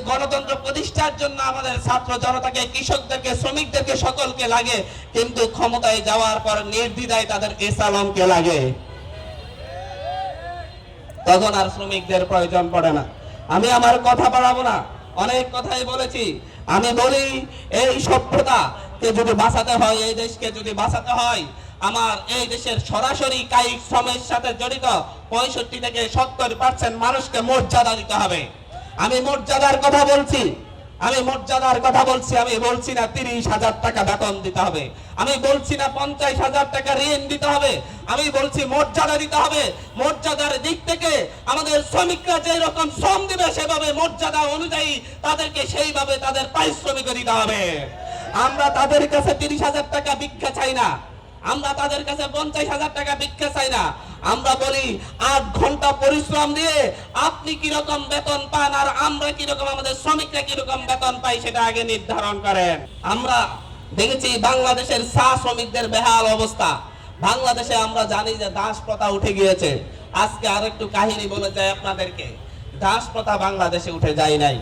গণতন্ত্র প্রতিষ্ঠার জন্য আমাদের ছাত্র জনতাকে, কৃষকদেরকে, শ্রমিকদেরকে, সকলকে লাগে, কিন্তু ক্ষমতায় যাওয়ার পর নির্দ্বিধায় তাদের এসালামকে লাগে, তখন আর শ্রমিকদের প্রয়োজন পড়ে না। আমি আমার কথা বাড়াবো না, অনেক কথাই বলেছি। আমি বলি, এই সভ্যতাকে যদি বাঁচাতে হয়, এই দেশকে যদি বাঁচাতে হয়, আমার এই দেশের সরাসরি কায়িক শ্রমের সাথে জড়িত 65 থেকে 70% মানুষকে মর্যাদা দিতে হবে। আমি মর্যাদার কথা বলছি, আমি বলছি না 30,000 টাকা বেতন দিতে হবে, আমি বলছি না 50,000 টাকা ঋণ দিতে হবে, আমি বলছি মর্যাদা দিতে হবে। মর্যাদার দিক থেকে আমাদের শ্রমিকরা যে রকম শ্রম দিবে, সেভাবে মর্যাদা অনুযায়ী তাদেরকে সেইভাবে তাদের পারিশ্রমিক দিতে হবে। আমরা তাদের কাছে 30,000 টাকা ভিক্ষা চাই না, আমরা তাদের কাছে 50,000 টাকা ভিক্ষা চাই না। আমরা বলি 8 ঘন্টা পরিশ্রম দিয়ে আপনি কিরকম বেতন পান, আর আমরা কিরকম, আমাদের শ্রমিকরা কিরকম বেতন পাই, সেটা আগে নির্ধারণ করেন। আমরা দেখেছি বাংলাদেশের চা শ্রমিকদের বেহাল অবস্থা। বাংলাদেশে আমরা জানি যে দাস প্রথা উঠে গিয়েছে। আজকে আর একটু কাহিনী বলে যায় আপনাদেরকে। দাস প্রথা বাংলাদেশে উঠে যায় নাই,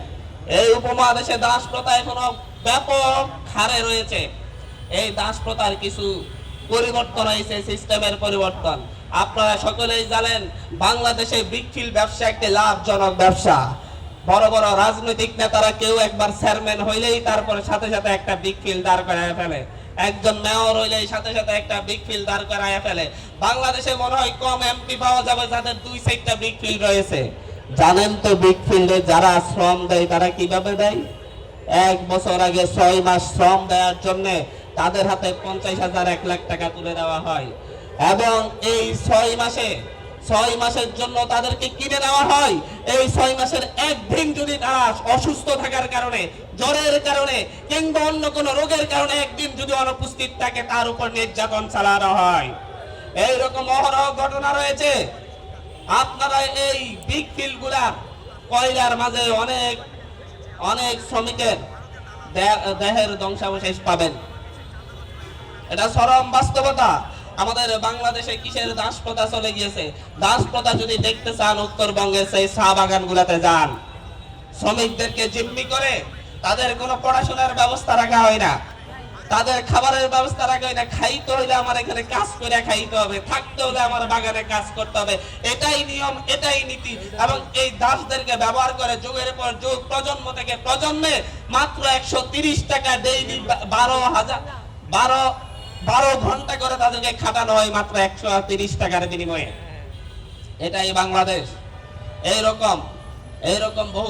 এই উপমহাদেশে দাস প্রথা এখনো ব্যাপক হারে রয়েছে। এই দাস প্রথার কিছু পরিবর্তন হয়েছে, সিস্টেমের পরিবর্তন। আপনারা সকলেই জানেন বাংলাদেশে ব্রিকফিল্ড ব্যবসা একটি লাভজনক ব্যবসা। বড় বড় রাজনৈতিক নেতারা কেউ একবার চেয়ারম্যান হইলেই তারপরে সাথে সাথে একটা ব্রিকফিল্ড দাঁড় করায় ফেলে, একজন মেয়র হইলেই সাথে সাথে একটা ব্রিকফিল্ড দাঁড় করায় ফেলে। বাংলাদেশে মনে হয় কম এমপি পাওয়া যাবে যাদের 2-4টা ব্রিকফিল্ড রয়েছে। জানেন তো ব্রিকফিল্ডে যারা শ্রম দেয় তারা কিভাবে দেয়? 1 বছর আগে 6 মাস শ্রম দেওয়ার জন্য তাদের হাতে 50,000, 1 লাখ টাকা তুলে দেওয়া হয়, এবং এই 6 মাসের জন্য তাদেরকে কিনে নেওয়া হয়। এই 6 মাসের একদিন যদি তারা অসুস্থ থাকার কারণে, জ্বরের কারণে কিংবা অন্য কোনো রোগের কারণে একদিন যদি অনুপস্থিত থাকে, তার উপর নির্যাতন চালানো হয়। এইরকম অহরহ ঘটনা রয়েছে। আপনারা এই বিগ ফিল্ড গুলার কয়লার মাঝে অনেক অনেক শ্রমিকের দেহের ধ্বংসাবশেষ পাবেন। এটা চরম বাস্তবতা। আমাদের বাংলাদেশে কিসের দাস প্রথা চলে গিয়েছে? দাস প্রথা যদি দেখতে চান, উত্তরবঙ্গের সেই চা বাগান গুলাতে যান। শ্রমিকদেরকে জিম্মি করে তাদের কোনো পড়াশোনার ব্যবস্থা রাখা হয় না, তাদের খাবারের ব্যবস্থা রাখা হয় না। খাইতে হইলে আমার এখানে কাজ করে খাইতে হবে, থাকতে হলে আমার বাগানে কাজ করতে হবে, এটাই নিয়ম, এটাই নীতি। এবং এই দাসদেরকে ব্যবহার করে যুগের পর যুগ, প্রজন্ম থেকে প্রজন্মে মাত্র 130 টাকা ডেইলি, 12 ঘন্টা করে তাদেরকে খাটানো হয় মাত্র 130 টাকার বিনিময়ে। এটাই বাংলাদেশ। এইরকম বহু